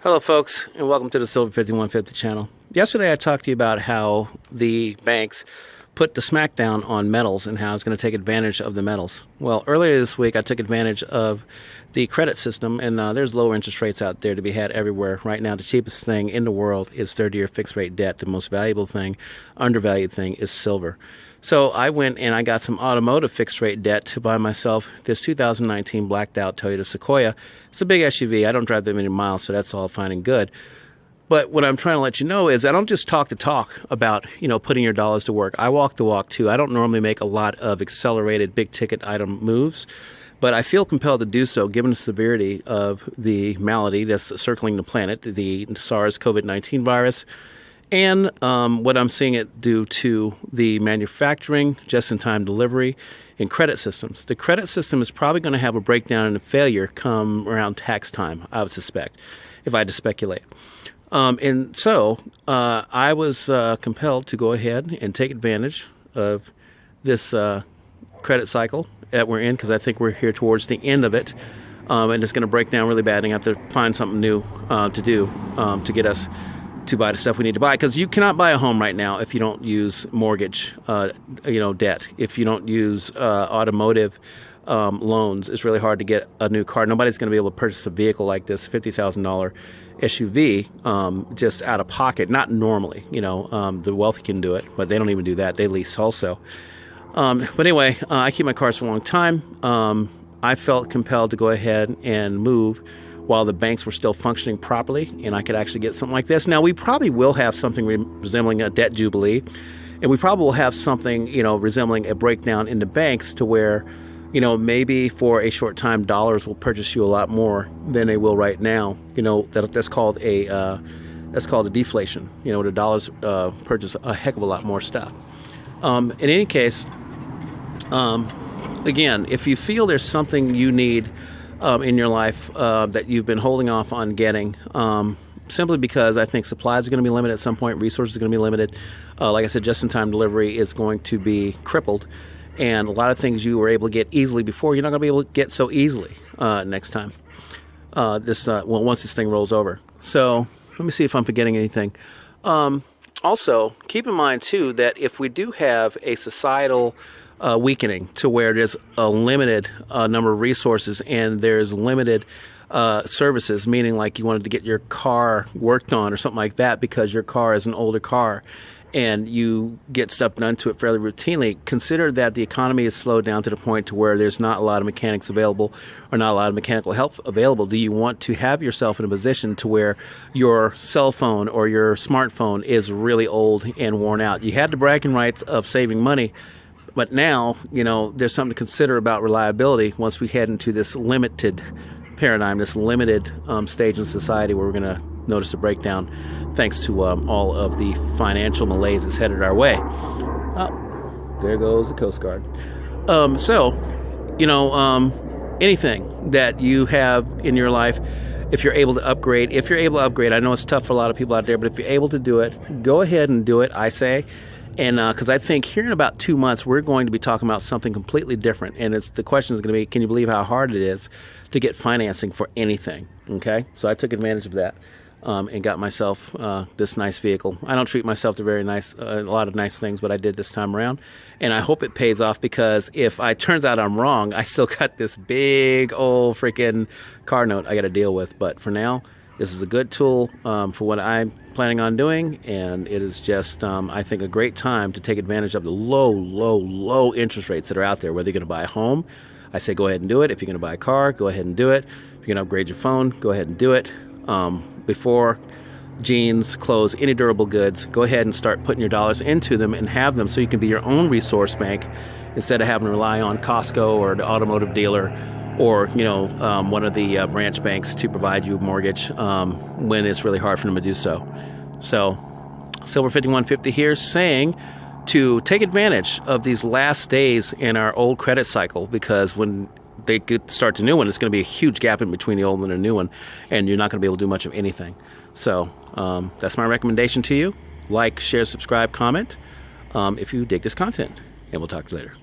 Hello, folks, and welcome to the Silver 5150 channel. Yesterday, I talked to you about how the banks put the smackdown on metals and how it's going to take advantage of the metals. Well, earlier this week, I took advantage of the credit system, and there's lower interest rates out there to be had everywhere. Right now, the cheapest thing in the world is 30-year fixed-rate debt. The most valuable thing, undervalued thing, is silver. So I went and I got some automotive fixed-rate debt to buy myself this 2019 blacked-out Toyota Sequoia. It's a big SUV. I don't drive that many miles, so that's all fine and good. But what I'm trying to let you know is I don't just talk the talk about, putting your dollars to work. I walk the walk, too. I don't normally make a lot of accelerated big-ticket item moves, but I feel compelled to do so given the severity of the malady that's circling the planet, the SARS-CoV-19 virus, and what I'm seeing it do to the manufacturing, just-in-time delivery, and credit systems. The credit system is probably going to have a breakdown and a failure come around tax time, I would suspect, if I had to speculate. And so I was compelled to go ahead and take advantage of this credit cycle that we're in, because I think we're here towards the end of it, and it's going to break down really bad, and I have to find something new to do to get us to buy the stuff we need to buy, because you cannot buy a home right now if you don't use mortgage, debt. If you don't use automotive loans, it's really hard to get a new car. Nobody's going to be able to purchase a vehicle like this $50,000 SUV just out of pocket. Not normally, the wealthy can do it, but they don't even do that. They lease also. But anyway, I keep my cars for a long time. I felt compelled to go ahead and move while the banks were still functioning properly, and I could actually get something like this. Now, we probably will have something resembling a debt jubilee, and we probably will have something, resembling a breakdown in the banks to where, maybe for a short time, dollars will purchase you a lot more than they will right now. That's called a deflation. The dollars purchase a heck of a lot more stuff. In any case, again, if you feel there's something you need in your life that you've been holding off on getting, simply because I think supplies are going to be limited at some point, resources are going to be limited. Like I said, just-in-time delivery is going to be crippled, and a lot of things you were able to get easily before, you're not going to be able to get so easily next time. Once this thing rolls over. So let me see if I'm forgetting anything. Also, keep in mind too that if we do have a societal weakening to where there's a limited number of resources and there's limited services, meaning like you wanted to get your car worked on or something like that because your car is an older car and you get stuff done to it fairly routinely, consider that the economy is slowed down to the point to where there's not a lot of mechanics available or not a lot of mechanical help available. Do you want to have yourself in a position to where your cell phone or your smartphone is really old and worn out? You had the bragging rights of saving money, but now, there's something to consider about reliability once we head into this limited paradigm, this limited stage in society where we're going to notice a breakdown thanks to all of the financial malaise that's headed our way. Oh, there goes the Coast Guard. Anything that you have in your life, if you're able to upgrade, I know it's tough for a lot of people out there, but if you're able to do it, go ahead and do it, I say. And because I think here in about 2 months, we're going to be talking about something completely different. And the question is going to be, can you believe how hard it is to get financing for anything? Okay? So I took advantage of that and got myself this nice vehicle. I don't treat myself to a lot of nice things, but I did this time around. And I hope it pays off, because if it turns out I'm wrong, I still got this big old freaking car note I got to deal with. But for now, this is a good tool for what I'm planning on doing, and it is just, I think, a great time to take advantage of the low interest rates that are out there. Whether you're going to buy a home, I say go ahead and do it. If you're going to buy a car, go ahead and do it. If you're going to upgrade your phone, go ahead and do it. Before jeans, clothes, any durable goods, go ahead and start putting your dollars into them and have them so you can be your own resource bank instead of having to rely on Costco or the automotive dealer or, one of the branch banks to provide you a mortgage when it's really hard for them to do so. So, Silver 5150 here saying to take advantage of these last days in our old credit cycle, because when they start the new one, it's going to be a huge gap in between the old and the new one, and you're not going to be able to do much of anything. So, that's my recommendation to you. Like, share, subscribe, comment if you dig this content, and we'll talk to you later.